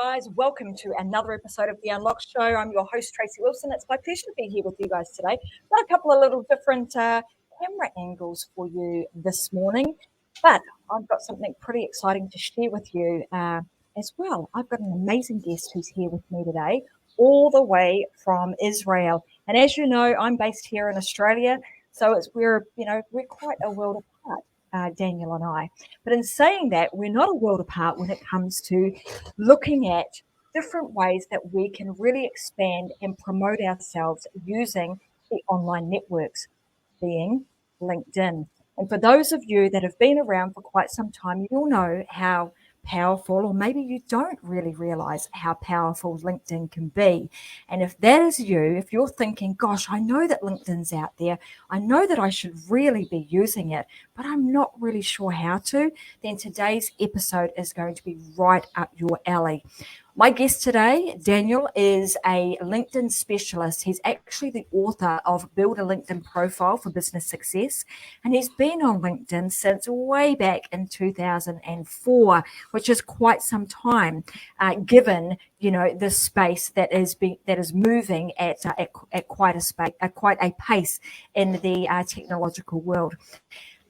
guys. Welcome to another episode of The Unlock Show. I'm your host, Tracy Wilson. It's my pleasure to be here with you guys today. Got a couple of little different camera angles for you this morning, but I've got something pretty exciting to share with you as well. I've got an amazing guest who's here with me today, all the way from Israel. And as you know, I'm based here in Australia, so we're quite a world apart. Daniel and I. But in saying that, we're not a world apart when it comes to looking at different ways that we can really expand and promote ourselves using the online networks, being LinkedIn. And for those of you that have been around for quite some time, you'll know how powerful, or maybe you don't really realize how powerful LinkedIn can be. And if that is you, if you're thinking, gosh, I know that LinkedIn's out there, I know that I should really be using it, but I'm not really sure how to, then today's episode is going to be right up your alley. My guest today, Daniel, is a LinkedIn specialist. He's actually the author of Build a LinkedIn Profile for Business Success, and he's been on LinkedIn since way back in 2004, which is quite some time, given the space that is moving at quite a pace in the technological world.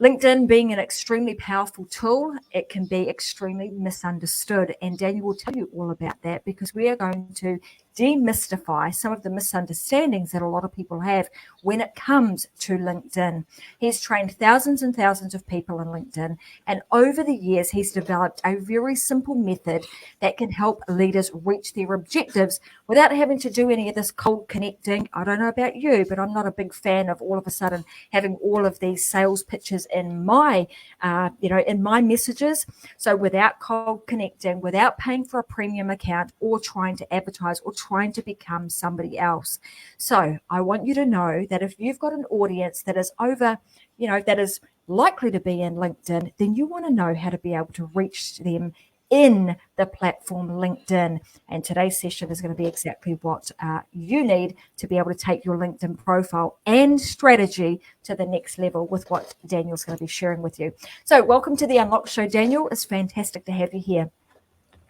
LinkedIn being an extremely powerful tool, it can be extremely misunderstood. And Daniel will tell you all about that, because we are going to demystify some of the misunderstandings that a lot of people have when it comes to LinkedIn. He's trained thousands and thousands of people in LinkedIn, and over the years, he's developed a very simple method that can help leaders reach their objectives without having to do any of this cold connecting. I don't know about you, but I'm not a big fan of all of a sudden having all of these sales pitches in my messages. So without cold connecting, without paying for a premium account or trying to advertise or trying to become somebody else. So I want you to know that if you've got an audience that is that is likely to be in LinkedIn, then you want to know how to be able to reach them in the platform LinkedIn. And today's session is going to be exactly what you need to be able to take your LinkedIn profile and strategy to the next level with what Daniel's going to be sharing with you. So welcome to the Unlock Show, Daniel. It's fantastic to have you here.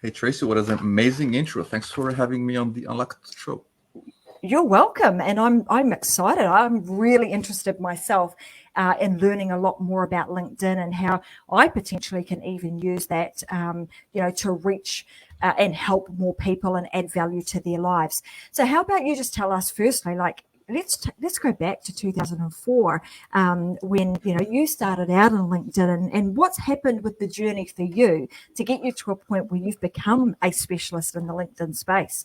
Hey, Tracy, what an amazing intro. Thanks for having me on the Unlocked Show. You're welcome. And I'm excited. I'm really interested myself in learning a lot more about LinkedIn and how I potentially can even use that, to reach and help more people and add value to their lives. So how about you just tell us firstly, let's go back to 2004 when you started out on LinkedIn, and what's happened with the journey for you to get you to a point where you've become a specialist in the LinkedIn space.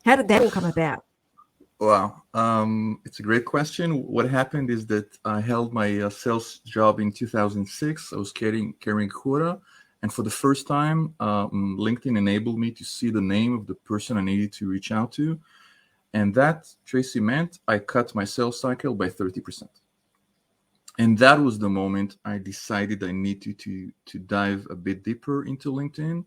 How did that all come about? Wow, it's a great question. What happened is that I held my sales job in 2006. I was carrying quota, and for the first time, LinkedIn enabled me to see the name of the person I needed to reach out to. And that, Tracy, meant I cut my sales cycle by 30%. And that was the moment I decided I needed to dive a bit deeper into LinkedIn.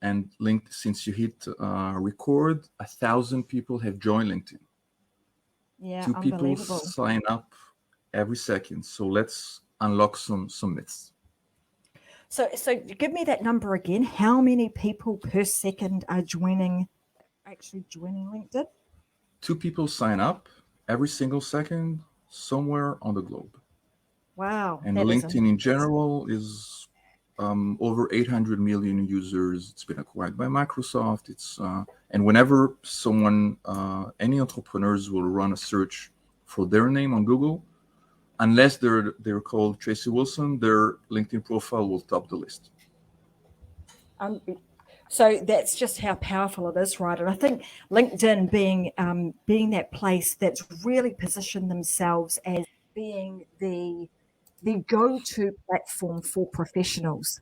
And since you hit record, 1,000 people have joined LinkedIn. Yeah, 2 people sign up every second. So let's unlock some myths. So give me that number again. How many people per second are actually joining LinkedIn? 2 people sign up every single second somewhere on the globe. Wow. And LinkedIn in general is over 800 million users. It's been acquired by Microsoft. And whenever any entrepreneurs will run a search for their name on Google, unless they're called Tracy Wilson, their LinkedIn profile will top the list. So that's just how powerful it is, right? And I think LinkedIn being that place that's really positioned themselves as being the go-to platform for professionals,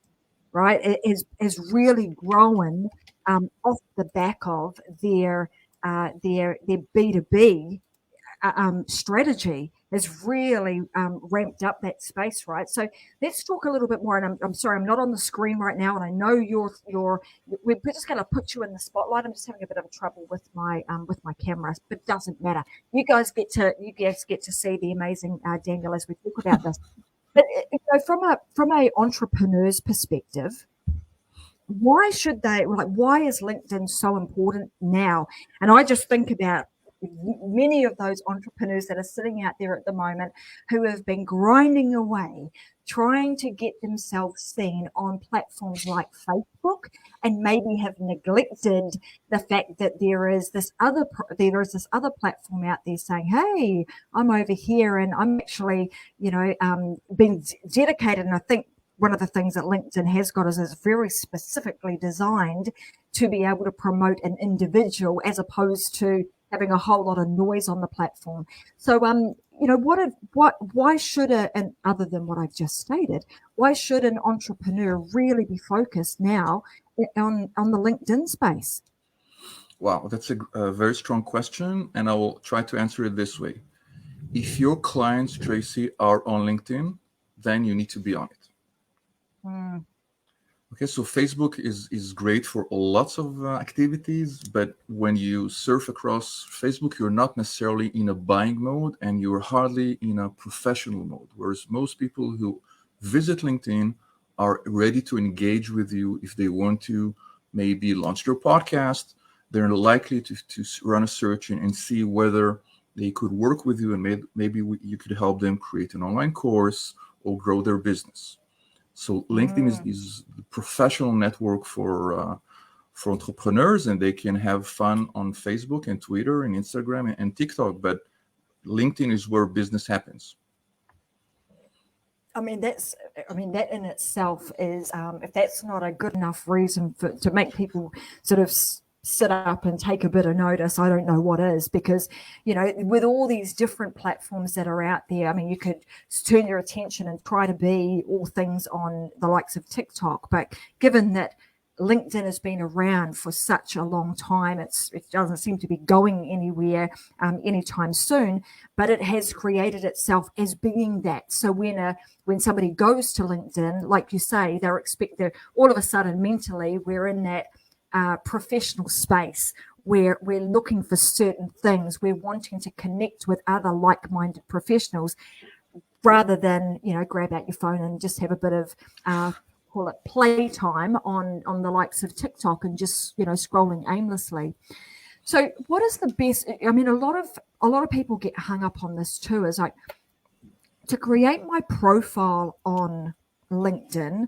right? It has really grown off the back of their B2B strategy has really ramped up that space, right? So let's talk a little bit more. And I'm sorry, I'm not on the screen right now, and I know we're just going to put you in the spotlight. I'm just having a bit of trouble with my camera, but it doesn't matter. You guys get to see the amazing Daniel as we talk about this. But from a entrepreneur's perspective, why should they, like, why is LinkedIn so important now? And I just think about many of those entrepreneurs that are sitting out there at the moment who have been grinding away trying to get themselves seen on platforms like Facebook, and maybe have neglected the fact that there is this other platform out there saying, hey, I'm over here and I'm actually, being dedicated. And I think one of the things that LinkedIn has got is it's very specifically designed to be able to promote an individual as opposed to having a whole lot of noise on the platform. So, why should and other than what I've just stated, why should an entrepreneur really be focused now on the LinkedIn space? Wow, that's a very strong question, and I will try to answer it this way. If your clients, Tracy, are on LinkedIn, then you need to be on it. Okay, so Facebook is great for lots of activities, but when you surf across Facebook, you're not necessarily in a buying mode and you're hardly in a professional mode. Whereas most people who visit LinkedIn are ready to engage with you if they want to maybe launch their podcast. They're likely to run a search and see whether they could work with you, and maybe you could help them create an online course or grow their business. So LinkedIn is the professional network for entrepreneurs, and they can have fun on Facebook and Twitter and Instagram and TikTok, but LinkedIn is where business happens. I mean, that in itself is, if that's not a good enough reason to make people sort of sit up and take a bit of notice, I don't know what is, because, with all these different platforms that are out there, I mean, you could turn your attention and try to be all things on the likes of TikTok. But given that LinkedIn has been around for such a long time, it doesn't seem to be going anywhere anytime soon, but it has created itself as being that. So when somebody goes to LinkedIn, like you say, they're all of a sudden mentally we're in that professional space where we're looking for certain things. We're wanting to connect with other like-minded professionals rather than, grab out your phone and just have a bit of call it playtime on the likes of TikTok and just, scrolling aimlessly. So what is the best? I mean, a lot of people get hung up on this too, is like, to create my profile on LinkedIn,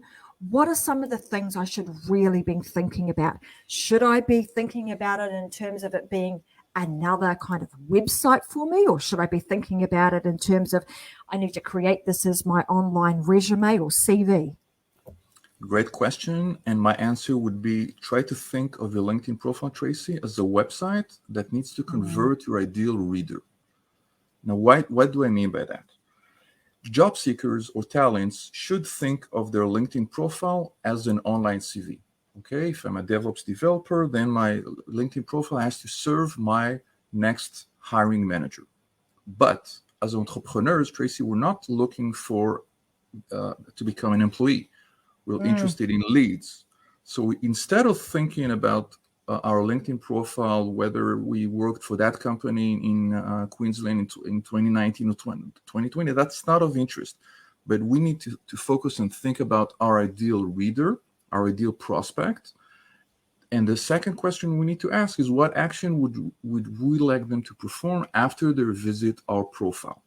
what are some of the things I should really be thinking about? Should I be thinking about it in terms of it being another kind of website for me, or should I be thinking about it in terms of I need to create this as my online resume or CV? Great question. And my answer would be, try to think of your LinkedIn profile, Tracy, as a website that needs to convert your ideal reader. Now, what do I mean by that? Job seekers or talents should think of their LinkedIn profile as an online CV. Okay, if I'm a DevOps developer, then my LinkedIn profile has to serve my next hiring manager. But as entrepreneurs, Tracy, we're not looking for to become an employee. We're interested in leads. So instead of thinking about our LinkedIn profile, whether we worked for that company in Queensland in 2019 or 2020, that's not of interest. But we need to focus and think about our ideal reader, our ideal prospect. And the second question we need to ask is, what action would we like them to perform after they visit our profile?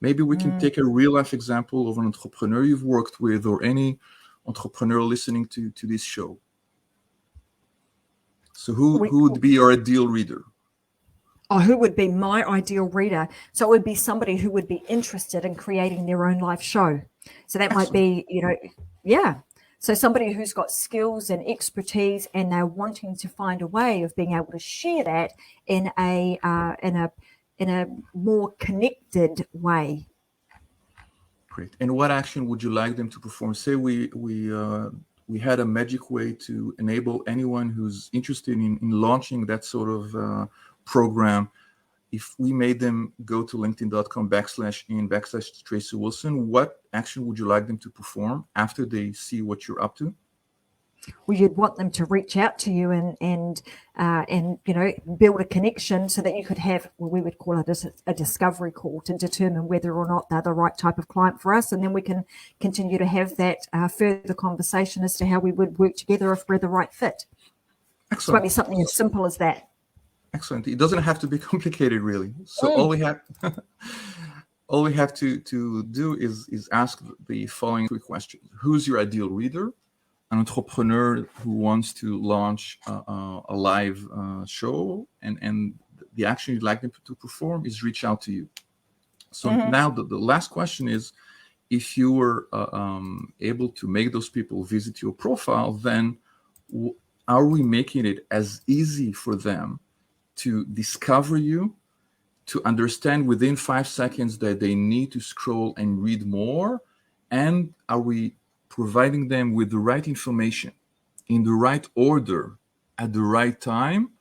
Maybe we can take a real life example of an entrepreneur you've worked with, or any entrepreneur listening to this show. So who would be your ideal reader? Oh, who would be my ideal reader? So it would be somebody who would be interested in creating their own live show. So that might be, So somebody who's got skills and expertise, and they're wanting to find a way of being able to share that in a more connected way. Great. And what action would you like them to perform? Say we had a magic way to enable anyone who's interested in launching that sort of program. If we made them go to linkedin.com/Tracy Wilson, what action would you like them to perform after they see what you're up to? Well, you'd want them to reach out to you and build a connection so that you could have what we would call a discovery call to determine whether or not they're the right type of client for us, and then we can continue to have that further conversation as to how we would work together if we're the right fit. Excellent. So it might be something as simple as that. Excellent. It doesn't have to be complicated, really. So all we have to do is ask the following 3 questions. Who's your ideal reader? An entrepreneur who wants to launch a live show, and the action you'd like them to perform is reach out to you. So now the last question is, if you were able to make those people visit your profile, then are we making it as easy for them to discover you, to understand within 5 seconds that they need to scroll and read more? And are we providing them with the right information in the right order at the right time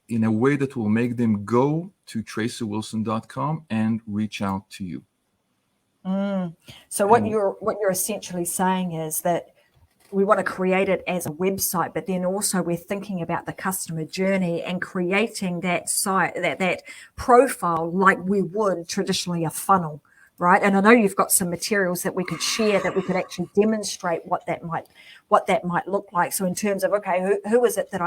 in a way that will make them go to tracywilson.com and reach out to you? So what you're essentially saying is that we want to create it as a website, but then also we're thinking about the customer journey and creating that site, that profile like we would traditionally a funnel, right? And I know you've got some materials that we could share that we could actually demonstrate what that might look like. So in terms of, okay, who is it that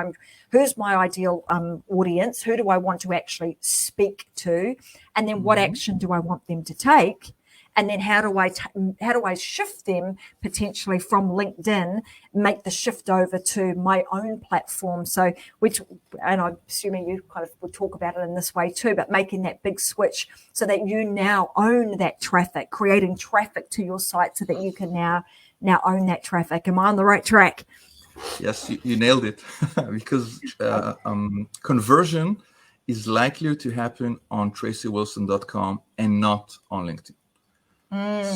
who's my ideal audience? Who do I want to actually speak to? And then what action do I want them to take? And then how do I shift them potentially from LinkedIn, make the shift over to my own platform? So, and I'm assuming you kind of would talk about it in this way too, but making that big switch so that you now own that traffic, creating traffic to your site so that you can now own that traffic. Am I on the right track? Yes, you nailed it. Because conversion is likelier to happen on tracywilson.com and not on LinkedIn.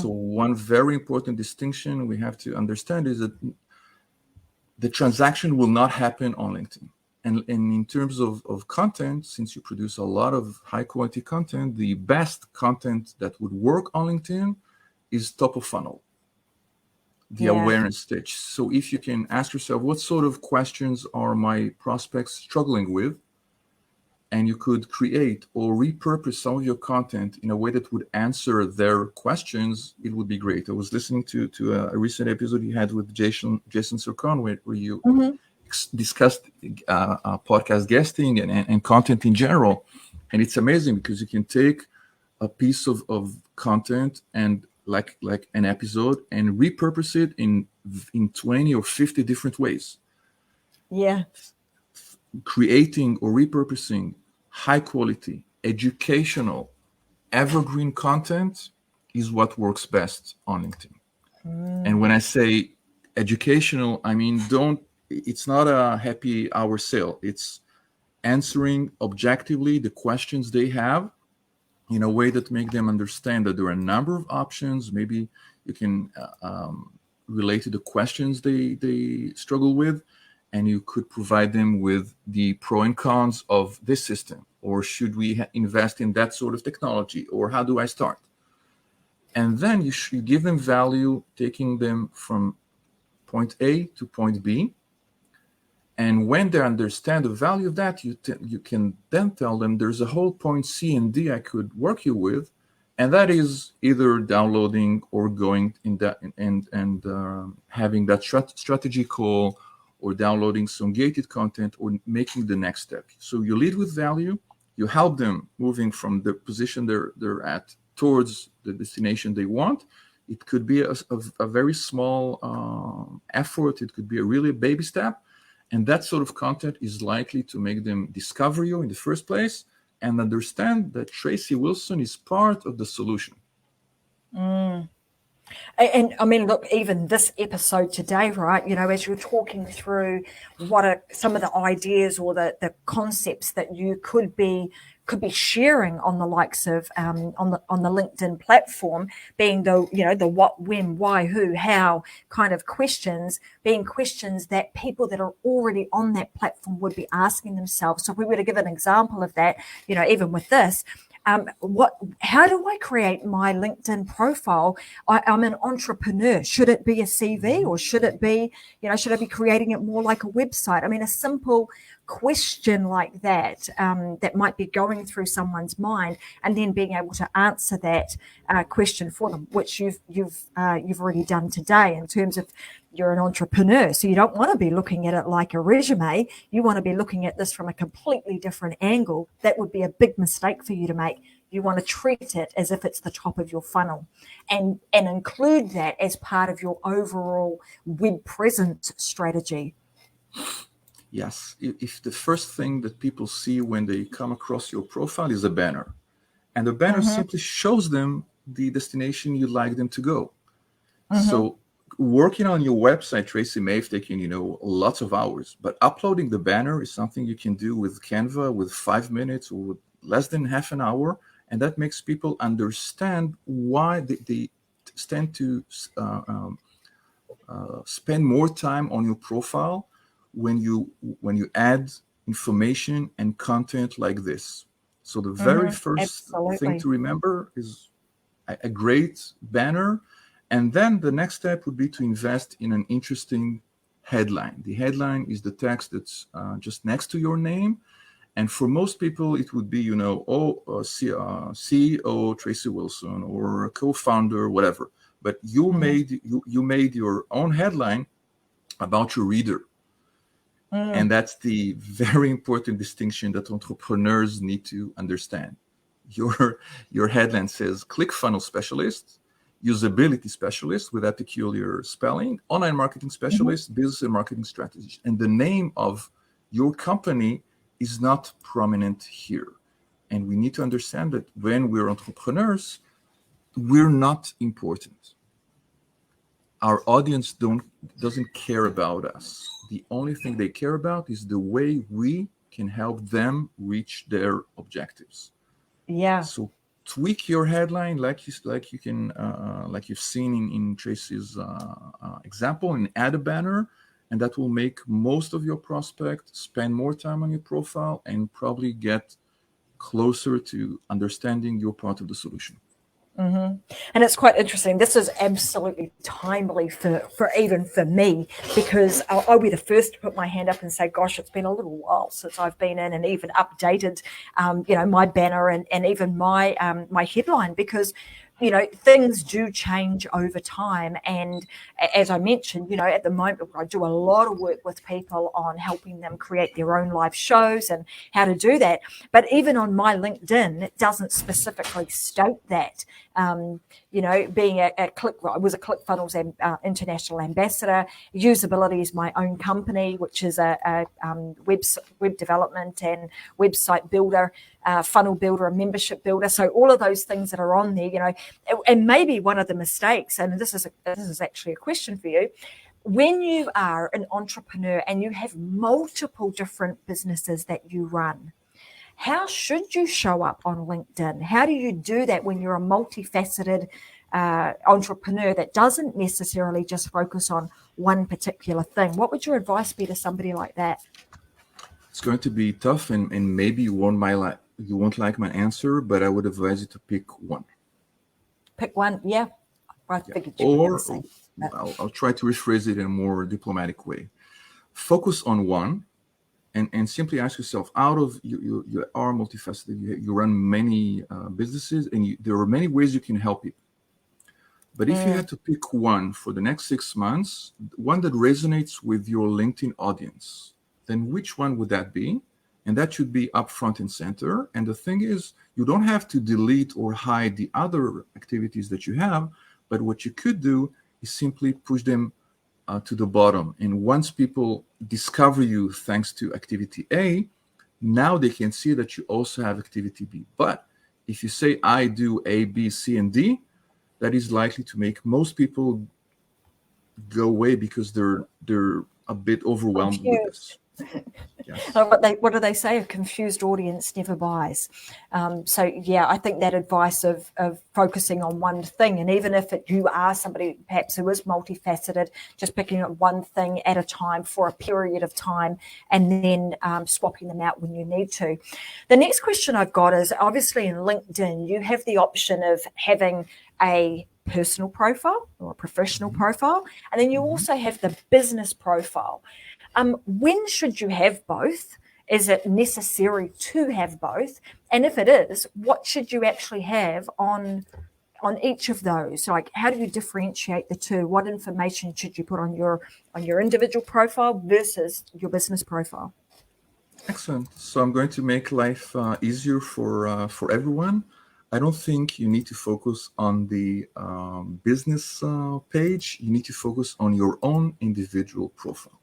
So one very important distinction we have to understand is that the transaction will not happen on LinkedIn. And in terms of content, since you produce a lot of high quality content, the best content that would work on LinkedIn is top of funnel, the awareness stage. So if you can ask yourself, what sort of questions are my prospects struggling with? And you could create or repurpose some of your content in a way that would answer their questions, it would be great. I was listening to a recent episode you had with Jason Sircon, where you discussed podcast guesting and content in general. And it's amazing because you can take a piece of content and like an episode and repurpose it in 20 or 50 different ways. Yeah. Creating or repurposing high quality, educational, evergreen content is what works best on LinkedIn. And when I say educational, I mean, it's not a happy hour sale. It's answering objectively the questions they have in a way that make them understand that there are a number of options. Maybe you can relate to the questions they struggle with, and you could provide them with the pro and cons of this system, or should we invest in that sort of technology, or how do I start? And then you should give them value, taking them from point A to point B. And when they understand the value of that, you can then tell them there's a whole point C and D I could work you with, and that is either downloading or going in that and having that strategy call, or downloading some gated content, or making the next step. So you lead with value, you help them moving from the position they're at towards the destination they want. It could be a very small effort. It could be a really baby step. And that sort of content is likely to make them discover you in the first place and understand that Tracy Wilson is part of the solution. And I mean, look, even this episode today, right, as you're talking through what are some of the ideas or the concepts that you could be sharing on the likes of on the LinkedIn platform, being the what, when, why, who, how kind of questions, being questions that people that are already on that platform would be asking themselves. So if we were to give an example of that, even with this, How do I create my LinkedIn profile? I'm an entrepreneur. Should it be a CV, or should it be, should I be creating it more like a website? I mean, a simple question like that, that might be going through someone's mind, and then being able to answer that question for them, which you've already done today in terms of you're an entrepreneur. So you don't want to be looking at it like a resume. You want to be looking at this from a completely different angle. That would be a big mistake for you to make. You want to treat it as if it's the top of your funnel, and include that as part of your overall web presence strategy. Yes, if the first thing that people see when they come across your profile is a banner, and the banner simply shows them the destination you'd like them to go. So working on your website, Tracy, may have taken, lots of hours, but uploading the banner is something you can do with Canva with 5 minutes or with less than half an hour. And that makes people understand why they tend to spend more time on your profile when you add information and content like this. So the very first thing to remember is a great banner. And then the next step would be to invest in an interesting headline. The headline is the text that's just next to your name. And for most people, it would be, CEO Tracy Wilson, or co-founder, whatever. But you made your own headline about your reader. And that's the very important distinction that entrepreneurs need to understand. Your headline says ClickFunnels Specialist, Usability Specialist with that peculiar spelling, Online Marketing Specialist, Business and Marketing Strategist. And the name of your company is not prominent here. And we need to understand that when we're entrepreneurs, we're not important. Our audience doesn't care about us. The only thing they care about is the way we can help them reach their objectives. Yeah. So tweak your headline like you've seen in Tracy's example, and add a banner, and that will make most of your prospects spend more time on your profile and probably get closer to understanding your part of the solution. And it's quite interesting. This is absolutely timely for even for me, because I'll be the first to put my hand up and say, gosh, it's been a little while since I've been in and even updated, my banner and even my headline, because things do change over time. And as I mentioned, at the moment, I do a lot of work with people on helping them create their own live shows and how to do that. But even on my LinkedIn, it doesn't specifically state that. Being I was a ClickFunnels international ambassador. Usability is my own company, which is a web development and website builder, funnel builder, and membership builder. So all of those things that are on there, and maybe one of the mistakes, and this is actually a question for you. When you are an entrepreneur and you have multiple different businesses that you run, how should you show up on LinkedIn? How do you do that when you're a multifaceted entrepreneur that doesn't necessarily just focus on one particular thing? What would your advice be to somebody like that? It's going to be tough, and maybe you won't like my answer, but I would advise you to pick one. Pick one, yeah. I figured you were going to say that. I'll try to rephrase it in a more diplomatic way. Focus on one. And simply ask yourself, out of you are multifaceted, you run many businesses, and there are many ways you can help people. But if you had to pick one for the next 6 months, one that resonates with your LinkedIn audience, then which one would that be? And that should be up front and center. And the thing is, you don't have to delete or hide the other activities that you have, but what you could do is simply push them to the bottom. And once people discover you thanks to activity A, now they can see that you also have activity B. But if you say, I do A, B, C, and D, that is likely to make most people go away because they're a bit overwhelmed with this. Yes. What do they say? A confused audience never buys. So yeah, I think that advice of focusing on one thing, and even if you are somebody perhaps who is multifaceted, just picking up one thing at a time for a period of time, and then swapping them out when you need to. The next question I've got is, obviously in LinkedIn, you have the option of having a personal profile or a professional profile, and then you also have the business profile. When should you have both? Is it necessary to have both? And if it is, what should you actually have on each of those? Like, how do you differentiate the two? What information should you put on your individual profile versus your business profile? Excellent. So I'm going to make life easier for everyone. I don't think you need to focus on the business page. You need to focus on your own individual profile.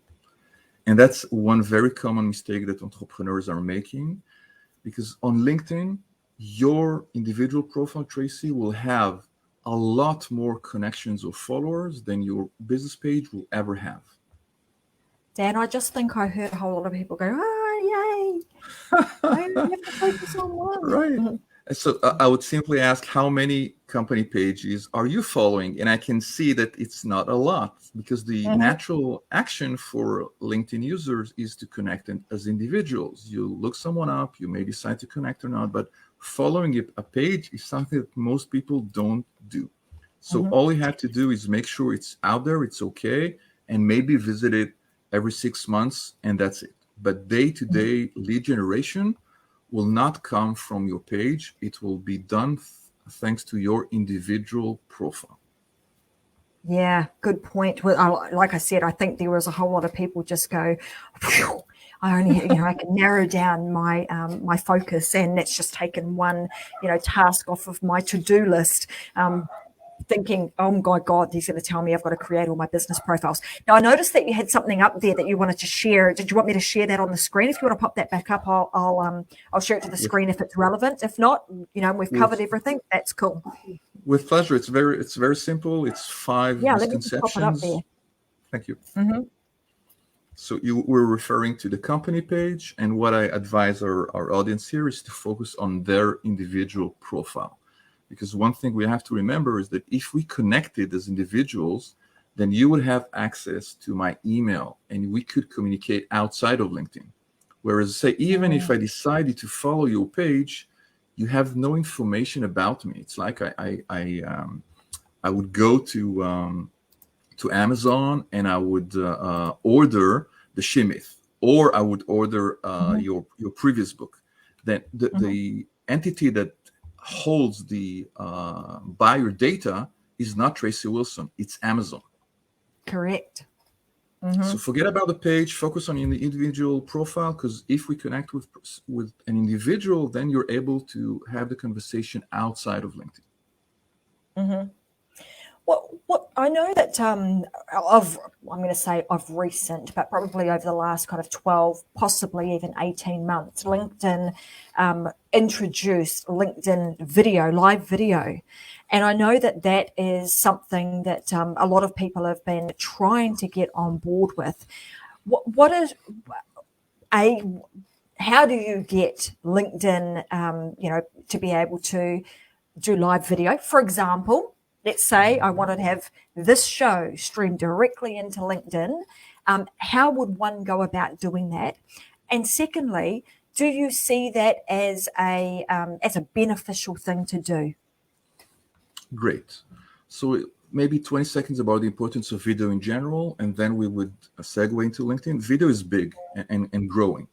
And that's one very common mistake that entrepreneurs are making, because on LinkedIn, your individual profile, Tracy, will have a lot more connections or followers than your business page will ever have. Dan, I just think I heard a whole lot of people go, "Oh, yay! I only have to focus on one." Right. So I would simply ask, how many company pages are you following? And I can see that it's not a lot, because the natural action for LinkedIn users is to connect as individuals. You look someone up, you may decide to connect or not, but following a page is something that most people don't do. So all you have to do is make sure it's out there, it's okay, and maybe visit it every 6 months, and that's it. But day-to-day lead generation will not come from your page. It will be done thanks to your individual profile. Yeah, good point. Well, like I said, I think there was a whole lot of people just go, "Phew, I only, I can narrow down my my focus, and that's just taken one, task off of my to-do list." Thinking, oh my God, he's going to tell me I've got to create all my business profiles. Now, I noticed that you had something up there that you wanted to share. Did you want me to share that on the screen? If you want to pop that back up, I'll share it to the screen if it's relevant. If not, we've covered everything. That's cool. With pleasure. It's very simple. It's 5 misconceptions. Let me pop it up there. Thank you. So you were referring to the company page, and what I advise our audience here is to focus on their individual profile. Because one thing we have to remember is that if we connected as individuals, then you would have access to my email and we could communicate outside of LinkedIn. Whereas, say, even if I decided to follow your page, you have no information about me. It's like I would go to Amazon and I would order the Shemith, or I would order your previous book. Then the entity that holds the buyer data is not Tracy Wilson, it's Amazon. Correct. So forget about the page, focus on the individual profile, because if we connect with an individual, then you're able to have the conversation outside of LinkedIn. What I know that I'm going to say of recent, but probably over the last kind of 12, possibly even 18 months, LinkedIn introduced LinkedIn video, live video. And I know that is something that a lot of people have been trying to get on board with. How do you get LinkedIn, to be able to do live video? For example, let's say I wanted to have this show streamed directly into LinkedIn. How would one go about doing that? And secondly, do you see that as a beneficial thing to do? Great. So maybe 20 seconds about the importance of video in general, and then we would segue into LinkedIn. Video is big and growing.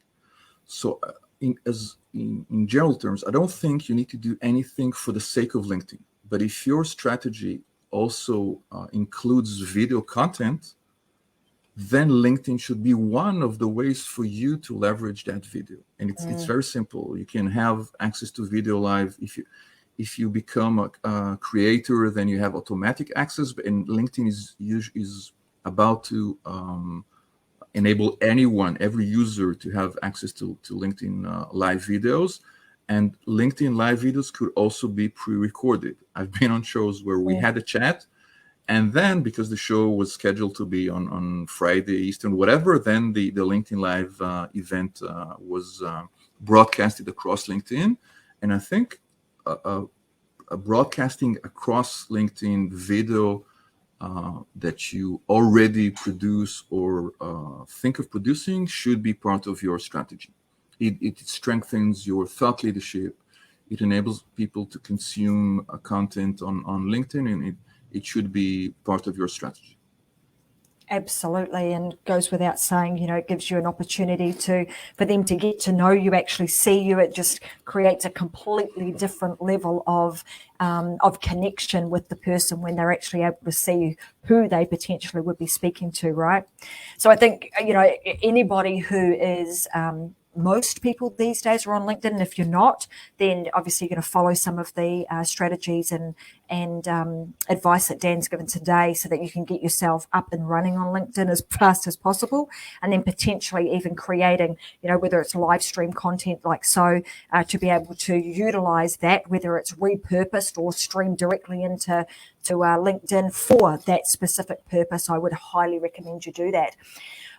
So in general terms, I don't think you need to do anything for the sake of LinkedIn. But if your strategy also includes video content, then LinkedIn should be one of the ways for you to leverage that video. And it's very simple. You can have access to video live. If you become a creator, then you have automatic access. And LinkedIn is about to enable every user to have access to LinkedIn live videos. And LinkedIn live videos could also be pre-recorded. I've been on shows where we had a chat And then, because the show was scheduled to be on Friday Eastern, whatever, then the LinkedIn Live event was broadcasted across LinkedIn. And I think broadcasting across LinkedIn video that you already produce or think of producing should be part of your strategy. It strengthens your thought leadership. It enables people to consume content on LinkedIn, and it should be part of your strategy. Absolutely, and goes without saying, it gives you an opportunity for them to get to know you, actually see you. It just creates a completely different level of connection with the person when they're actually able to see who they potentially would be speaking to, right? So I think, anybody who is most people these days are on LinkedIn, and if you're not, then obviously you're going to follow some of the strategies and advice that Dan's given today, so that you can get yourself up and running on LinkedIn as fast as possible, and then potentially even creating, whether it's live stream content like so, to be able to utilize that, whether it's repurposed or streamed directly into LinkedIn for that specific purpose. I would highly recommend you do that.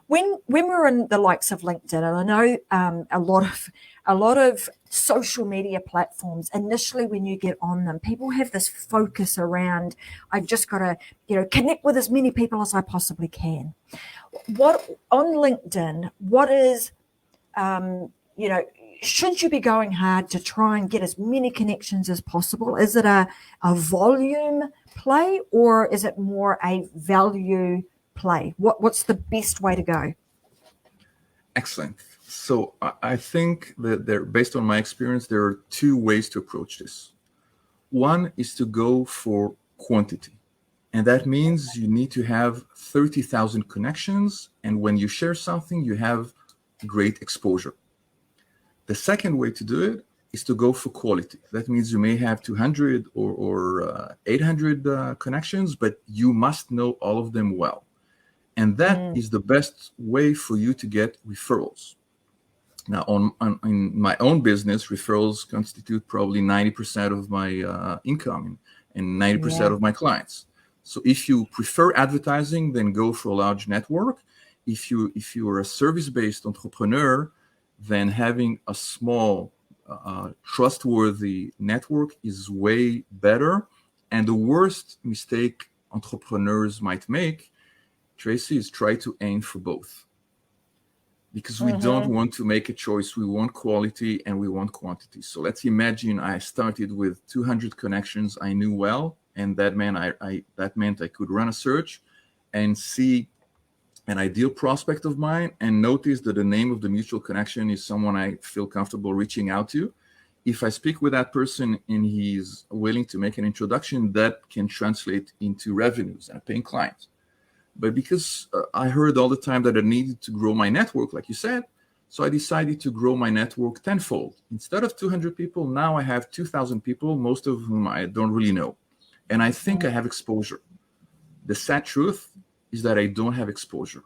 When we're in the likes of LinkedIn, and I know a lot of social media platforms, initially when you get on them, people have this focus around, I've just got to, connect with as many people as I possibly can. What on LinkedIn, what is, should you be going hard to try and get as many connections as possible? Is it a volume play, or is it more a value play? What's the best way to go? Excellent. So I think that based on my experience, there are two ways to approach this. One is to go for quantity. And that means you need to have 30,000 connections. And when you share something, you have great exposure. The second way to do it is to go for quality. That means you may have 200 or 800 connections, but you must know all of them well. And that is the best way for you to get referrals. Now, in my own business, referrals constitute probably 90% of my income and 90% of my clients. So if you prefer advertising, then go for a large network. If you are a service-based entrepreneur, then having a small, trustworthy network is way better. And the worst mistake entrepreneurs might make, Tracy, is try to aim for both. Because we don't want to make a choice. We want quality and we want quantity. So let's imagine I started with 200 connections I knew well, and that meant I could run a search and see an ideal prospect of mine and notice that the name of the mutual connection is someone I feel comfortable reaching out to. If I speak with that person and he's willing to make an introduction, that can translate into revenues and paying clients. But because I heard all the time that I needed to grow my network, like you said, so I decided to grow my network tenfold. Instead of 200 people, now I have 2,000 people, most of whom I don't really know. And I think I have exposure. The sad truth is that I don't have exposure.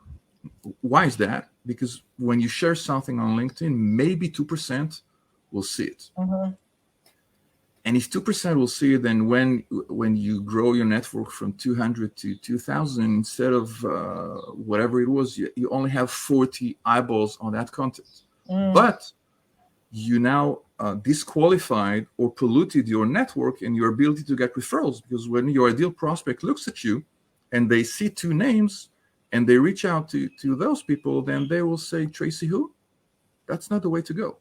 Why is that? Because when you share something on LinkedIn, maybe 2% will see it. And if 2% will see it, then when you grow your network from 200 to 2,000, instead of whatever it was, you only have 40 eyeballs on that content. But you now disqualified or polluted your network and your ability to get referrals, because when your ideal prospect looks at you and they see two names and they reach out to those people, then they will say, Tracy who? That's not the way to go.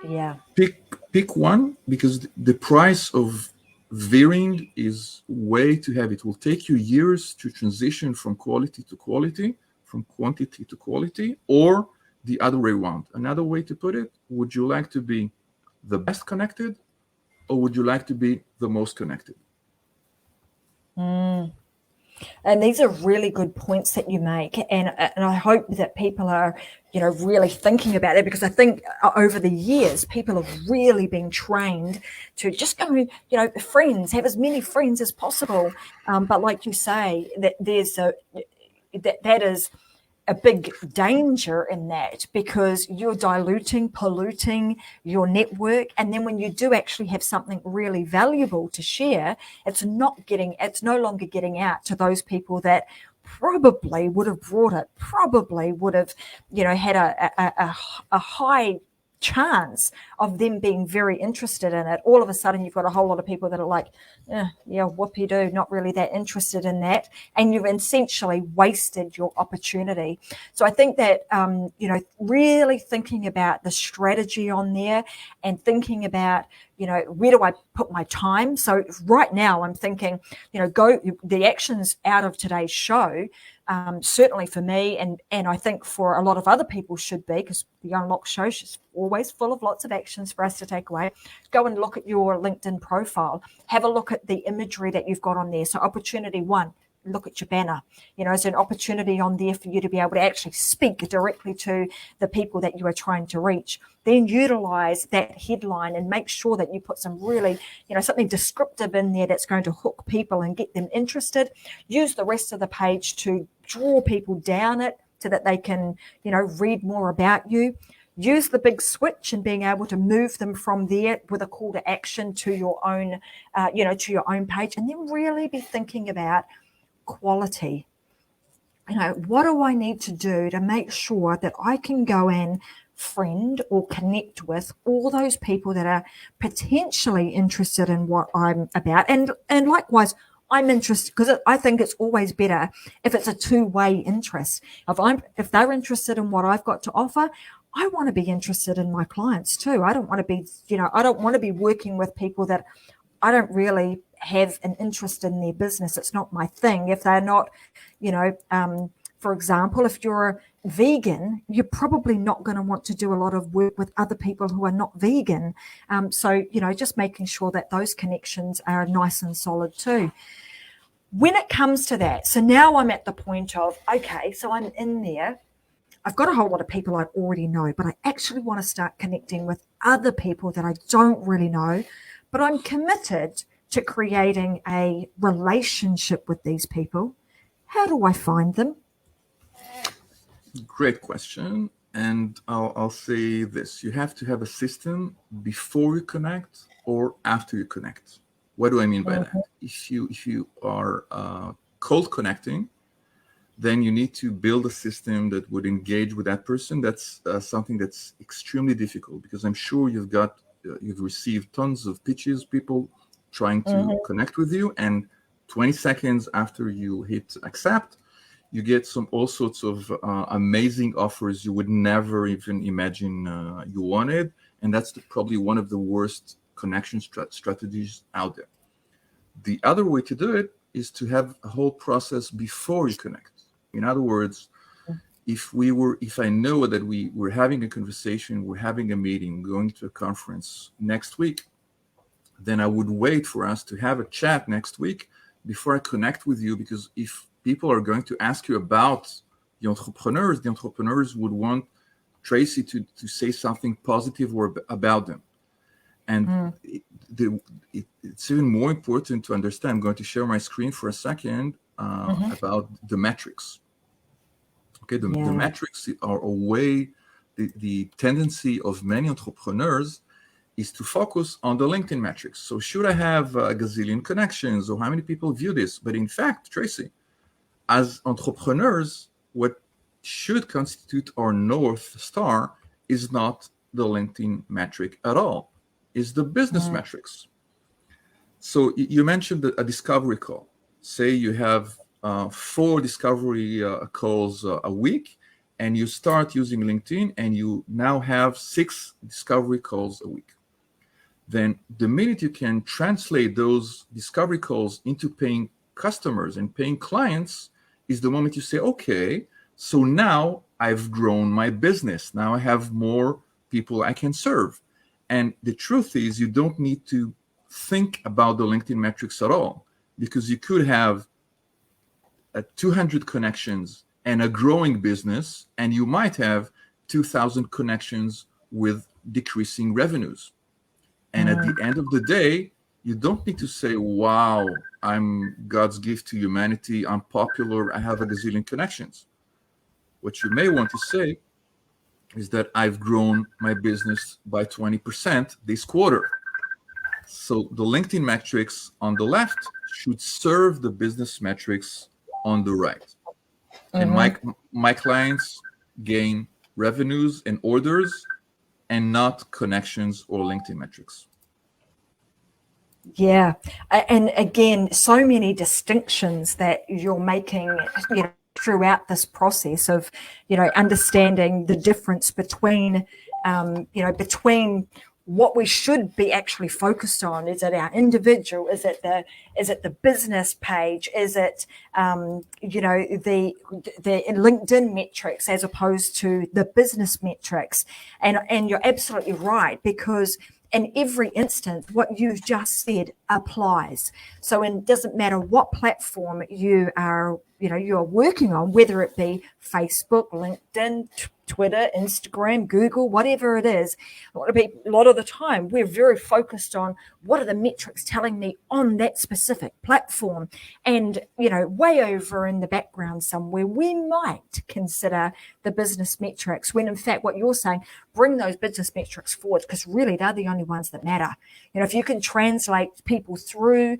Yeah. Pick one, because the price of veering is way too heavy. It will take you years to transition from quality to quality, from quantity to quality, or the other way around. Another way to put it, would you like to be the best connected, or would you like to be the most connected? And these are really good points that you make, and I hope that people are, really thinking about it, because I think over the years people have really been trained to just go, friends, have as many friends as possible. But like you say, that there's that is a big danger in that, because you're diluting, polluting your network. And then when you do actually have something really valuable to share, it's no longer getting out to those people that probably would have brought it, probably would have, had a high chance of them being very interested in it. All of a sudden, you've got a whole lot of people that are like, yeah, whoopee-doo, not really that interested in that. And you've essentially wasted your opportunity. So I think that, really thinking about the strategy on there and thinking about, where do I put my time? So right now I'm thinking, go the actions out of today's show. Certainly for me, and I think for a lot of other people should be, because the Unlock show is always full of lots of actions for us to take away. Go and look at your LinkedIn profile. Have a look at the imagery that you've got on there. So opportunity 1, look at your banner. There's an opportunity on there for you to be able to actually speak directly to the people that you are trying to reach. Then utilize that headline and make sure that you put some really, something descriptive in there that's going to hook people and get them interested. Use the rest of the page to draw people down it so that they can, read more about you. Use the big switch and being able to move them from there with a call to action to your own, to your own page. And then really be thinking about quality. What do I need to do to make sure that I can go and friend or connect with all those people that are potentially interested in what I'm about, and likewise I'm interested, because I think it's always better if it's a two-way interest. If they're interested in what I've got to offer, I want to be interested in my clients too. I don't want to be working with people that I don't really have an interest in their business. It's not my thing. If they're not, for example, if you're vegan, you're probably not going to want to do a lot of work with other people who are not vegan. So, just making sure that those connections are nice and solid too. When it comes to that, so now I'm at the point of, okay, so I'm in there. I've got a whole lot of people I already know, but I actually want to start connecting with other people that I don't really know, but I'm committed to creating a relationship with these people. How do I find them? Great question. And I'll say this. You have to have a system before you connect or after you connect. What do I mean by that? If you are cold connecting, then you need to build a system that would engage with that person. That's something that's extremely difficult, because I'm sure you've received tons of pitches, people trying to connect with you, and 20 seconds after you hit accept, you get all sorts of amazing offers you would never even imagine you wanted. And that's probably one of the worst connection strategies out there. The other way to do it is to have a whole process before you connect. In other words, if I know that we're having a conversation, we're having a meeting, going to a conference next week, then I would wait for us to have a chat next week before I connect with you, because if people are going to ask you about the entrepreneurs would want Tracy to say something positive or about them. And it's even more important to understand. I'm going to share my screen for a second about the metrics. Okay, the metrics are a way, the tendency of many entrepreneurs is to focus on the LinkedIn metrics. So should I have a gazillion connections, or how many people view this? But in fact, Tracy, as entrepreneurs, what should constitute our North Star is not the LinkedIn metric at all. It's the business metrics. So you mentioned a discovery call. Say you have 4 discovery calls a week, and you start using LinkedIn, and you now have 6 discovery calls a week. Then the minute you can translate those discovery calls into paying customers and paying clients is the moment you say, okay, so now I've grown my business. Now I have more people I can serve. And the truth is, you don't need to think about the LinkedIn metrics at all, because you could have 200 connections and a growing business, and you might have 2,000 connections with decreasing revenues. And at the end of the day, you don't need to say, wow, I'm God's gift to humanity, I'm popular, I have a gazillion connections. What you may want to say is that I've grown my business by 20% this quarter. So the LinkedIn metrics on the left should serve the business metrics on the right. And my clients gain revenues and orders and not connections or LinkedIn metrics. Yeah. And again, so many distinctions that you're making, throughout this process of, understanding the difference between, between what we should be actually focused on. Is it our individual? Is it the business page? Is it the LinkedIn metrics as opposed to the business metrics? And you're absolutely right, because in every instance, what you've just said applies. So it doesn't matter what platform you are working on, whether it be Facebook, LinkedIn, Twitter, Instagram, Google, whatever it is. A lot of the time, we're very focused on what are the metrics telling me on that specific platform. And, way over in the background somewhere, we might consider the business metrics when, in fact, what you're saying, bring those business metrics forward, because really they're the only ones that matter. If you can translate people through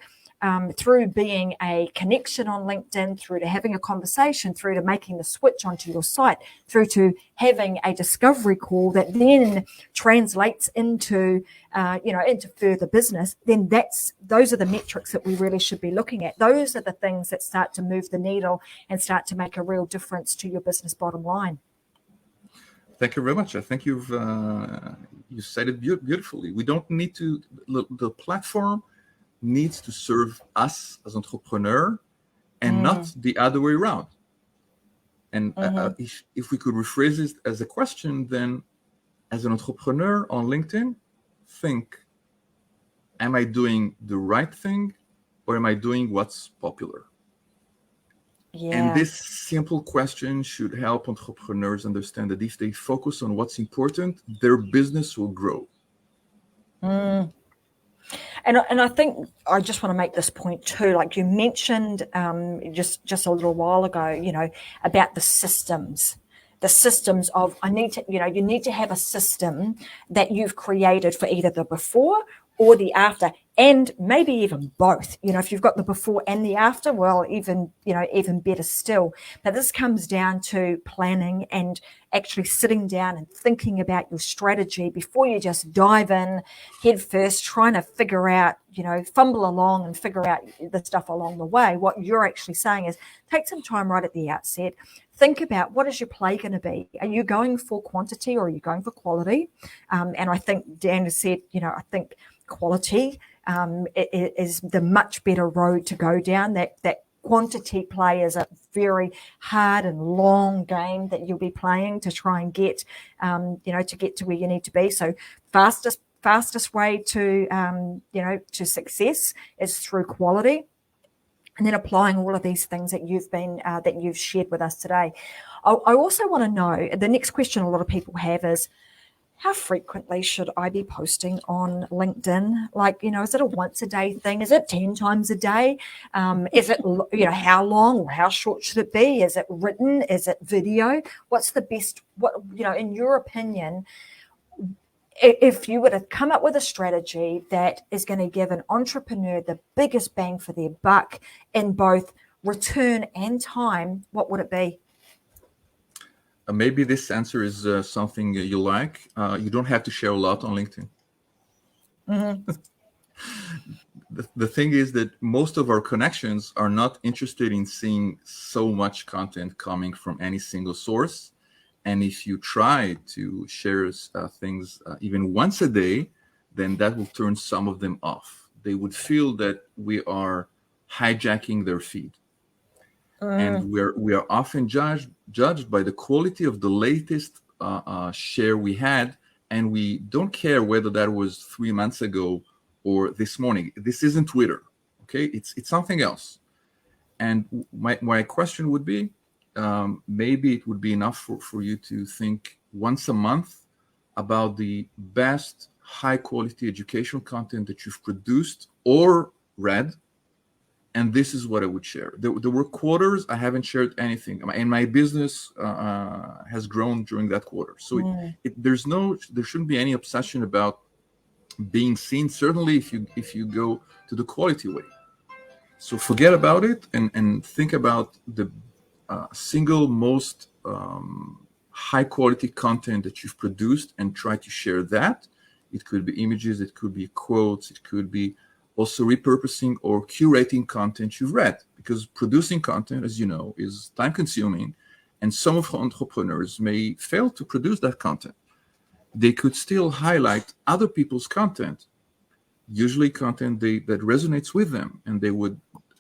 being a connection on LinkedIn, through to having a conversation, through to making the switch onto your site, through to having a discovery call that then translates into further business, then those are the metrics that we really should be looking at. Those are the things that start to move the needle and start to make a real difference to your business bottom line. Thank you very much. I think you said it beautifully. We don't need to, the platform needs to serve us as entrepreneur and not the other way around. And if we could rephrase it as a question, then as an entrepreneur on LinkedIn, think, am I doing the right thing or am I doing what's popular? Yeah. And this simple question should help entrepreneurs understand that if they focus on what's important, their business will grow. And I think I just want to make this point too, like you mentioned just a little while ago, about the systems of you need to have a system that you've created for either the before or the after, and maybe even both. If you've got the before and the after, well, even better still. But this comes down to planning and actually sitting down and thinking about your strategy before you just dive in head first, trying to figure out, fumble along and figure out the stuff along the way. What you're actually saying is take some time right at the outset. Think about, what is your play going to be? Are you going for quantity or are you going for quality? And I think Dan has said, I think quality is the much better road to go down. That quantity play is a very hard and long game that you'll be playing to try and get, to get to where you need to be. So fastest way to, to success is through quality. And then applying all of these things that you've shared with us today. I also want to know, the next question a lot of people have is, how frequently should I be posting on LinkedIn? Like, is it a once a day thing? Is it 10 times a day? Is it, how long or how short should it be? Is it written? Is it video? What's the best, in your opinion, if you were to come up with a strategy that is going to give an entrepreneur the biggest bang for their buck in both return and time, what would it be? Maybe this answer is something you like. You don't have to share a lot on LinkedIn. The thing is that most of our connections are not interested in seeing so much content coming from any single source. And if you try to share things even once a day, then that will turn some of them off. They would feel that we are hijacking their feed. And we are often judged by the quality of the latest share we had, and we don't care whether that was 3 months ago or this morning. This isn't Twitter, okay? It's something else. And my question would be, maybe it would be enough for you to think once a month about the best high quality educational content that you've produced or read, and this is what I would share. There were quarters I haven't shared anything, and my business has grown during that quarter. So there shouldn't be any obsession about being seen. Certainly, if you go to the quality way. So forget about it and think about the single most high quality content that you've produced and try to share that. It could be images, it could be quotes, it could be also repurposing or curating content you've read, because producing content, as you know, is time consuming, and some of entrepreneurs may fail to produce that content. They could still highlight other people's content, usually content that resonates with them, and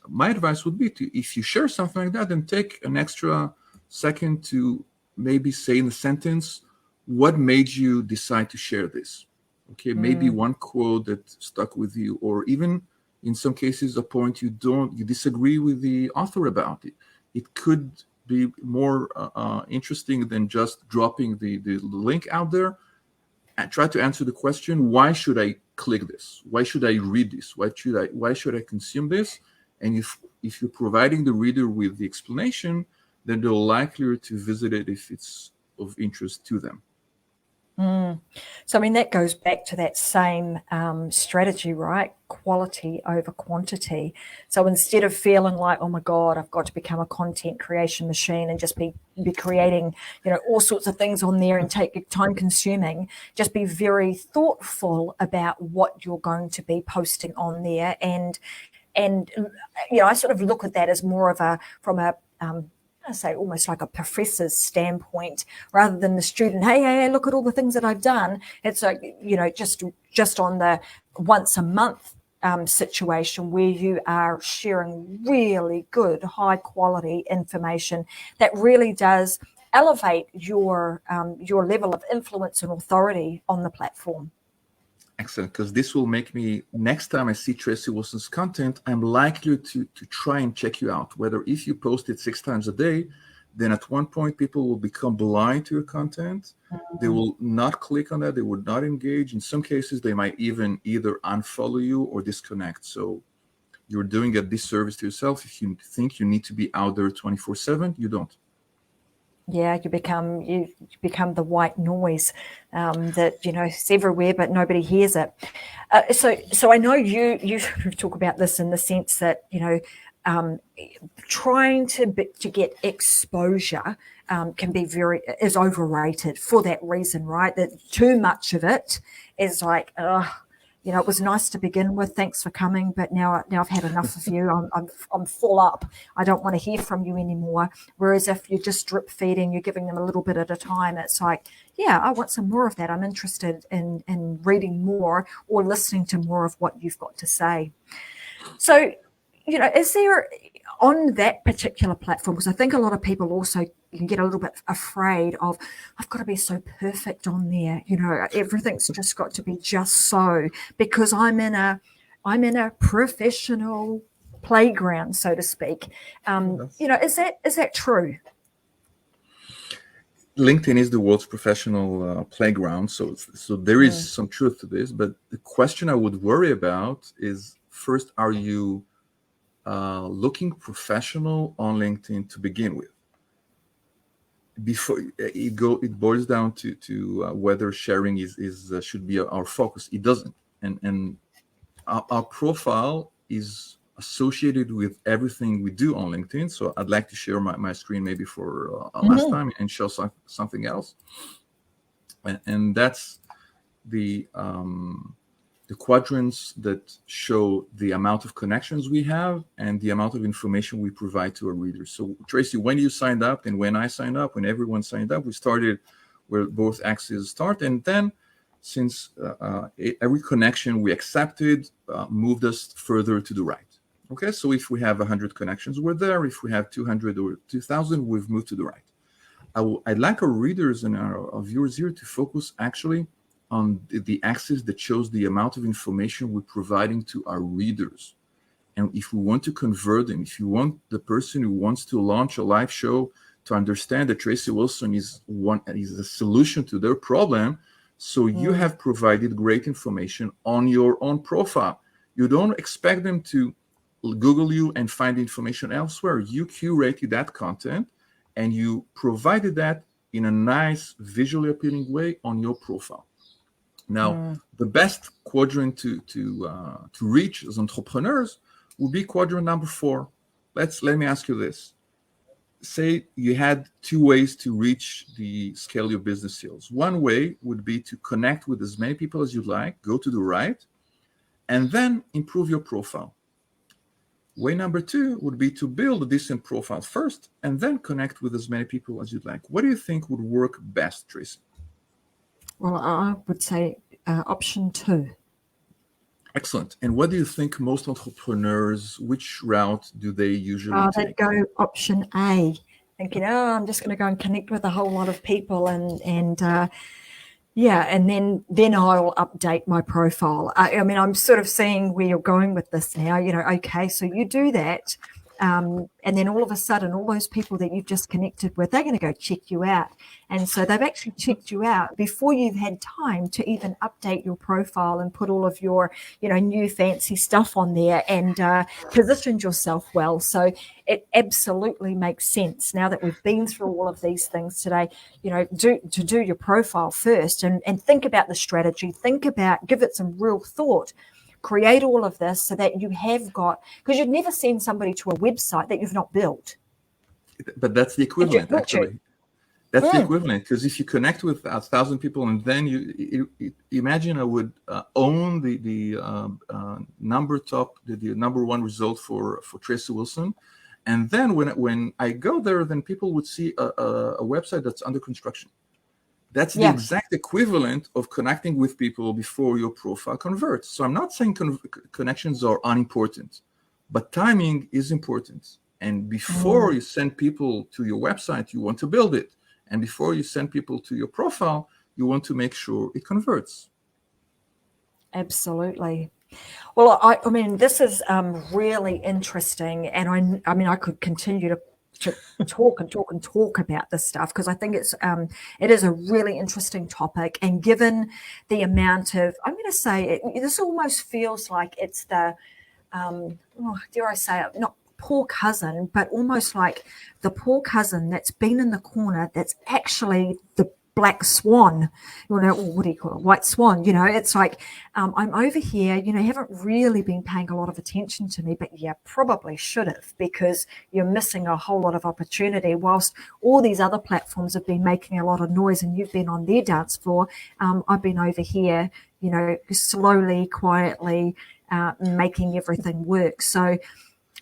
my advice would be to, if you share something like that, then take an extra second to maybe say in a sentence, what made you decide to share this? Okay, maybe one quote that stuck with you, or even in some cases a point you disagree with the author about it. It could be more interesting than just dropping the link out there. And try to answer the question, why should I click this? Why should I read this? Why should I consume this? And if you're providing the reader with the explanation, then they're likelier to visit it if it's of interest to them. So, I mean, that goes back to that same strategy, right? Quality over quantity. So instead of feeling like, oh my God, I've got to become a content creation machine and just be creating, all sorts of things on there and take time consuming, just be very thoughtful about what you're going to be posting on there. And I sort of look at that as more of I say almost like a professor's standpoint, rather than the student, hey, look at all the things that I've done. It's like, just on the once a month situation where you are sharing really good, high quality information that really does elevate your level of influence and authority on the platform. Excellent, because this will make me, next time I see Tracy Wilson's content, I'm likely to try and check you out. Whether if you post it 6 times a day, then at one point people will become blind to your content. They will not click on that. They would not engage. In some cases, they might even either unfollow you or disconnect. So you're doing a disservice to yourself if you think you need to be out there 24/7. You don't. Yeah, you become the white noise that it's everywhere, but nobody hears it. So I know you talk about this in the sense that trying to get exposure can be is overrated for that reason, right? That too much of it is like, it was nice to begin with. Thanks for coming, but now I've had enough of you. I'm full up. I don't want to hear from you anymore. Whereas if you're just drip feeding, you're giving them a little bit at a time. It's like, yeah, I want some more of that. I'm interested in reading more or listening to more of what you've got to say. So, is there on that particular platform? Because I think a lot of people also can get a little bit afraid of, I've got to be so perfect on there. Everything's just got to be just so, because I'm in a professional playground, so to speak. Is that true? LinkedIn is the world's professional playground, so there is some truth to this. But the question I would worry about is, first, are you looking professional on LinkedIn to begin with? Before it boils down to whether sharing should be our focus. It doesn't, and our profile is associated with everything we do on LinkedIn. So I'd like to share my screen maybe for last time and show something else, and that's the quadrants that show the amount of connections we have and the amount of information we provide to our readers. So Tracy, when you signed up and when I signed up, when everyone signed up, we started where both axes start. And then since every connection we accepted moved us further to the right. Okay, so if we have 100 connections, we're there. If we have 200 or 2,000, we've moved to the right. I'd like our readers and our viewers here to focus actually on the axis that shows the amount of information we're providing to our readers. And if we want to convert them, if you want the person who wants to launch a live show to understand that Tracy Wilson is a solution to their problem, so you have provided great information on your own profile. You don't expect them to Google you and find information elsewhere. You curated that content and you provided that in a nice, visually appealing way on your profile. Now, the best quadrant to reach as entrepreneurs would be quadrant number 4. Let me ask you this. Say you had 2 ways to reach the scale your business sales. One way would be to connect with as many people as you'd like, go to the right, and then improve your profile. Way number 2 would be to build a decent profile first and then connect with as many people as you'd like. What do you think would work best, Tracy? Well, I would say option 2. Excellent. And what do you think most entrepreneurs, which route do they usually take? They'd go option A, thinking, I'm just going to go and connect with a whole lot of people and then I'll update my profile. I mean, I'm sort of seeing where you're going with this now. Okay, so you do that, and then all of a sudden, all those people that you've just connected with, they're going to go check you out. And so they've actually checked you out before you've had time to even update your profile and put all of your, new fancy stuff on there and positioned yourself well. So it absolutely makes sense now that we've been through all of these things today, do your profile first and think about the strategy, give it some real thought. Create all of this so that you have got, because you'd never send somebody to a website that you've not built. But that's the equivalent, actually. That's the equivalent, because if you connect with 1,000 people and then you imagine I would own the number 1 result for Tracy Wilson, and then when I go there, then people would see a website that's under construction. That's the exact equivalent of connecting with people before your profile converts. So I'm not saying connections are unimportant, but timing is important. And before you send people to your website, you want to build it. And before you send people to your profile, you want to make sure it converts. Absolutely. Well, I mean, this is really interesting. And I could continue to talk about this stuff because I think it is a really interesting topic. And given the amount of, I'm going to say this almost feels like it's the, dare I say it, not poor cousin, but almost like the poor cousin that's been in the corner that's actually the black swan, what do you call it? White swan, it's like, I'm over here, you haven't really been paying a lot of attention to me, but you probably should have because you're missing a whole lot of opportunity whilst all these other platforms have been making a lot of noise and you've been on their dance floor. I've been over here, slowly, quietly, making everything work. So,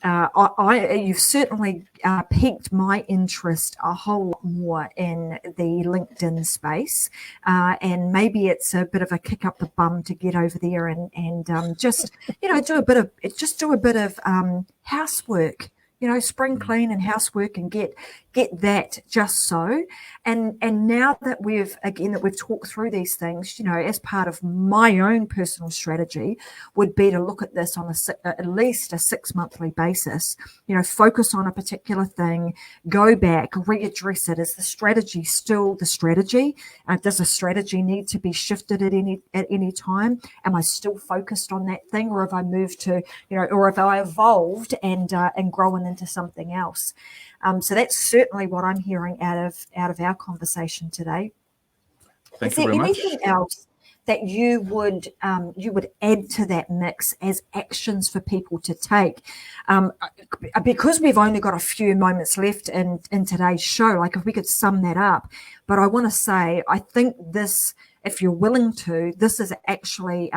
you've certainly piqued my interest a whole lot more in the LinkedIn space, and maybe it's a bit of a kick up the bum to get over there and just do a bit of housework. Spring clean and housework and get that just so. And now that we've talked through these things, as part of my own personal strategy would be to look at this on at least a 6-monthly basis, focus on a particular thing, go back, readdress it. Is the strategy still the strategy? Does the strategy need to be shifted at any time? Am I still focused on that thing, or have I moved to, or have I evolved and grown into something else? So that's certainly what I'm hearing out of our conversation today. Thank you very much. Is there anything else that you would add to that mix as actions for people to take? Because we've only got a few moments left in today's show, like if we could sum that up. But I want to say, I think this, if you're willing to, this is actually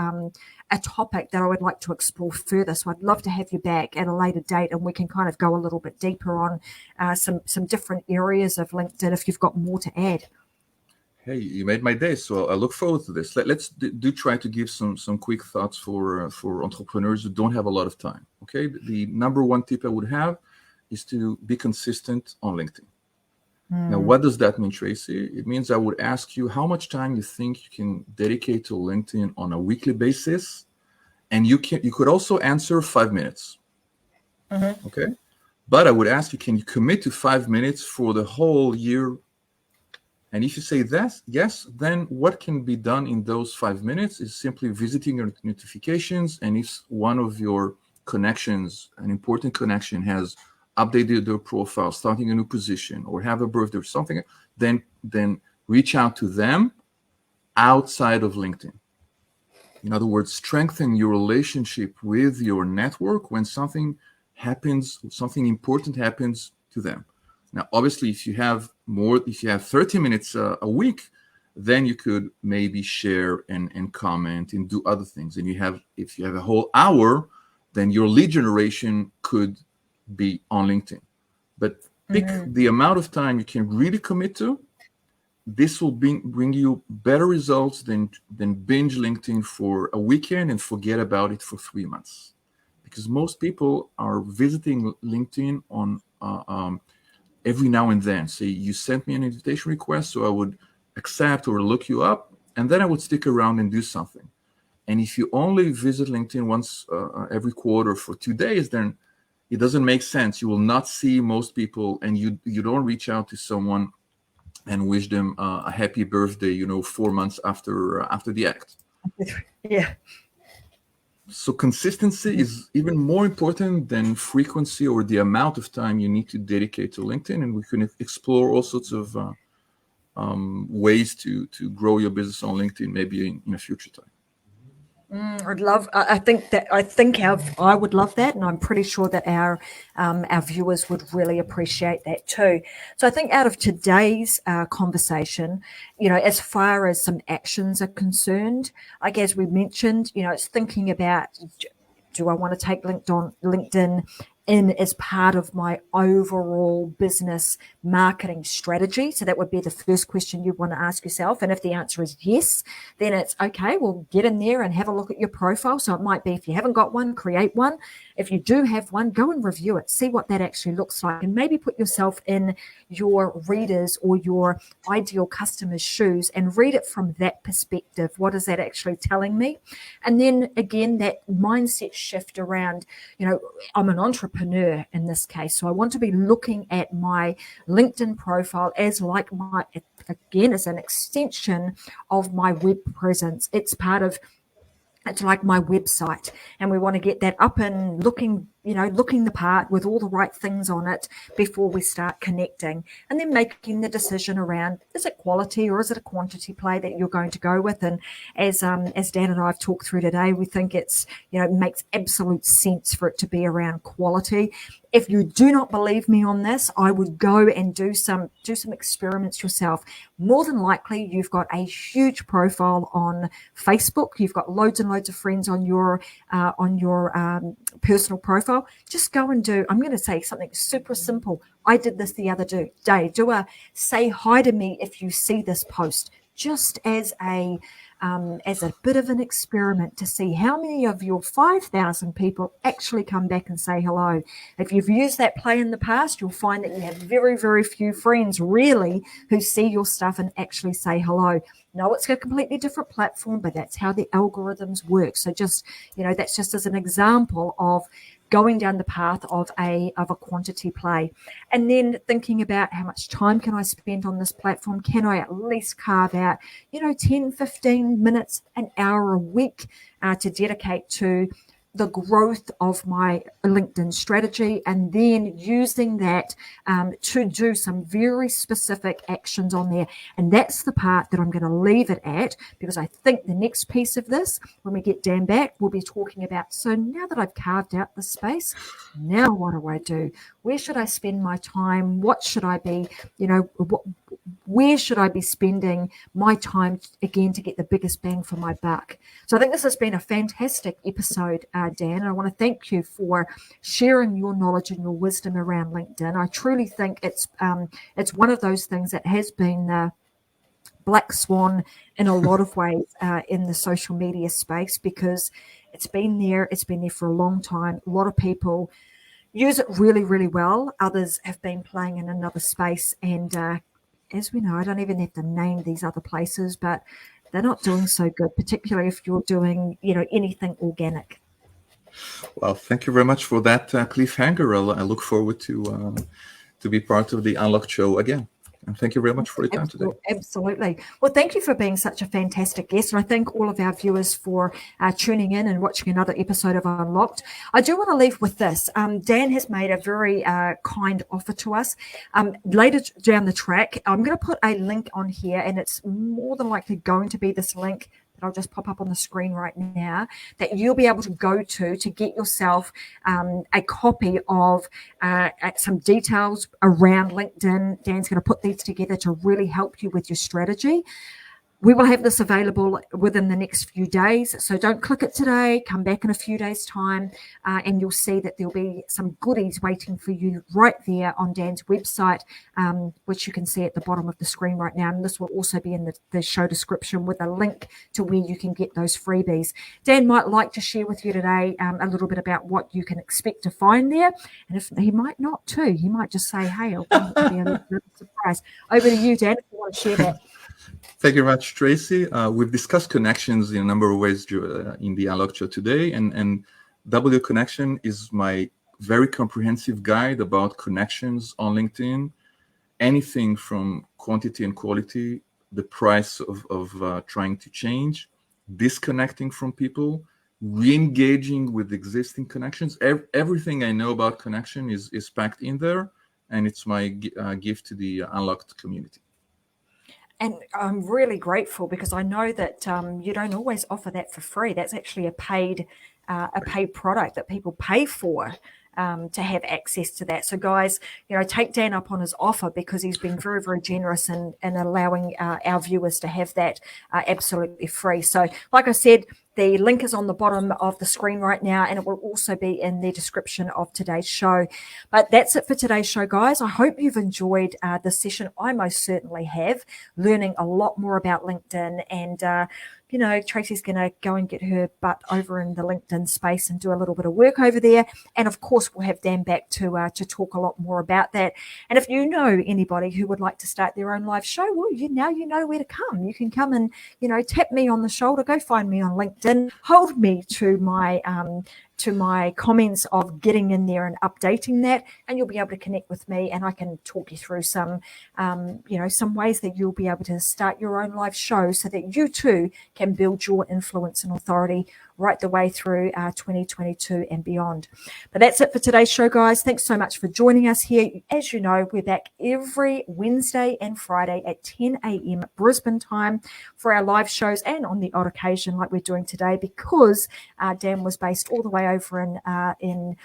a topic that I would like to explore further. So I'd love to have you back at a later date and we can kind of go a little bit deeper on some different areas of LinkedIn if you've got more to add. Hey, you made my day, so I look forward to this. Let's do try to give some quick thoughts for entrepreneurs who don't have a lot of time. Okay, the number 1 tip I would have is to be consistent on LinkedIn. Now, what does that mean, Tracy? It means I would ask you how much time you think you can dedicate to LinkedIn on a weekly basis, and you could also answer 5 minutes. Okay, but I would ask you, can you commit to 5 minutes for the whole year? And if you say that, yes, then what can be done in those 5 minutes is simply visiting your notifications. And if one of your connections, an important connection has updated their profile, starting a new position, or have a birthday or something, then reach out to them outside of LinkedIn. In other words, strengthen your relationship with your network when something happens, something important happens to them. Now, obviously, if you have 30 minutes a week, then you could maybe share and comment and do other things. And if you have a whole hour, then your lead generation could be on LinkedIn. But pick the amount of time you can really commit to. This will bring you better results than binge LinkedIn for a weekend and forget about it for 3 months. Because most people are visiting LinkedIn on every now and then. Say you sent me an invitation request, so I would accept or look you up, and then I would stick around and do something. And if you only visit LinkedIn once every quarter for 2 days, then it doesn't make sense. You will not see most people, and you don't reach out to someone and wish them a happy birthday, 4 months after the act. Yeah. So consistency is even more important than frequency or the amount of time you need to dedicate to LinkedIn. And we can explore all sorts of ways to grow your business on LinkedIn, maybe in a future time. I would love that, and I'm pretty sure that our viewers would really appreciate that too. So I think out of today's conversation, as far as some actions are concerned, like as we mentioned, it's thinking about, do I want to take LinkedIn in as part of my overall business marketing strategy? So that would be the first question you want to ask yourself. And if the answer is yes, then it's okay, well, get in there and have a look at your profile. So it might be, if you haven't got one, create one. If you do have one, go and review it, see what that actually looks like, and maybe put yourself in your readers or your ideal customer's shoes and read it from that perspective. What is that actually telling me? And then again, that mindset shift around, I'm an entrepreneur in this case, so I want to be looking at my LinkedIn profile as like as an extension of my web presence. It's like my website, and we want to get that up and looking the part with all the right things on it before we start connecting, and then making the decision around, is it quality or is it a quantity play that you're going to go with? And as Dan and I have talked through today, we think it's, it makes absolute sense for it to be around quality. If you do not believe me on this, I would go and do some experiments yourself. More than likely, you've got a huge profile on Facebook. You've got loads and loads of friends on your personal profile. Just go and I'm going to say something super simple. I did this the other day. Do a say hi to me if you see this post, just as a bit of an experiment to see how many of your 5,000 people actually come back and say hello. If you've used that play in the past, you'll find that you have very, very few friends really who see your stuff and actually say hello. No, it's a completely different platform, but that's how the algorithms work. So just, that's just as an example of going down the path of a quantity play, and then thinking about how much time can I spend on this platform? Can I at least carve out, 10, 15 minutes, an hour a week to dedicate to the growth of my LinkedIn strategy, and then using that to do some very specific actions on there. And that's the part that I'm going to leave it at, because I think the next piece of this, when we get Dan back, we'll be talking about, so now that I've carved out the space, now what do I do? Where should I spend my time? What should I be, where should I be spending my time again to get the biggest bang for my buck? So I think this has been a fantastic episode, Dan, and I want to thank you for sharing your knowledge and your wisdom around LinkedIn. I truly think it's one of those things that has been the black swan in a lot of ways in the social media space, because it's been there for a long time. A lot of people use it really, really well. Others have been playing in another space, and as we know, I don't even have to name these other places, but they're not doing so good, particularly if you're doing, anything organic. Well, thank you very much for that cliffhanger. I look forward to be part of the Unlocked show again. And thank you very much for your time today. Absolutely. Well, thank you for being such a fantastic guest. And I thank all of our viewers for tuning in and watching another episode of Unlocked. I do want to leave with this. Dan has made a very kind offer to us. Later down the track, I'm going to put a link on here, and it's more than likely going to be this link that I'll just pop up on the screen right now, that you'll be able to go to get yourself a copy of some details around LinkedIn. Dan's going to put these together to really help you with your strategy. We will have this available within the next few days. So don't click it today. Come back in a few days' time, and you'll see that there'll be some goodies waiting for you right there on Dan's website, which you can see at the bottom of the screen right now. And this will also be in the show description with a link to where you can get those freebies. Dan might like to share with you today a little bit about what you can expect to find there. And if he might not too, he might just say, hey, I want it to be a little surprise. Over to you, Dan, if you want to share that. Thank you very much, Tracy. We've discussed connections in a number of ways in the Unlocked Show today, and W Connection is my very comprehensive guide about connections on LinkedIn. Anything from quantity and quality, the price of trying to change, disconnecting from people, re-engaging with existing connections. Everything I know about connection is packed in there, and it's my gift to the Unlocked community. And I'm really grateful because I know that you don't always offer that for free. That's actually a paid product that people pay for to have access to that. So guys, take Dan up on his offer, because he's been very, very generous in allowing our viewers to have that absolutely free. So like I said, the link is on the bottom of the screen right now, and it will also be in the description of today's show. But that's it for today's show, guys. I hope you've enjoyed this session. I most certainly have, learning a lot more about LinkedIn. And, Tracy's going to go and get her butt over in the LinkedIn space and do a little bit of work over there. And, of course, we'll have Dan back to talk a lot more about that. And if you know anybody who would like to start their own live show, well, you know where to come. You can come and, tap me on the shoulder, go find me on LinkedIn, hold me to my comments of getting in there and updating that, and you'll be able to connect with me, and I can talk you through some ways that you'll be able to start your own live show so that you too can build your influence and authority right the way through 2022 and beyond. But that's it for today's show, guys. Thanks so much for joining us here. As you know, we're back every Wednesday and Friday at 10 a.m. Brisbane time for our live shows, and on the odd occasion like we're doing today, because Dan was based all the way over in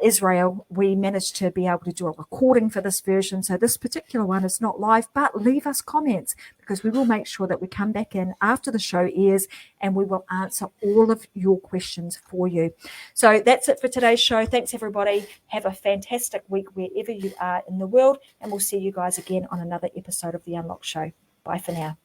Israel, we managed to be able to do a recording for this version. So this particular one is not live, but leave us comments, because we will make sure that we come back in after the show airs and we will answer all of your questions for you. So that's it for today's show. Thanks, everybody. Have a fantastic week wherever you are in the world, and we'll see you guys again on another episode of The Unlocked Show. Bye for now.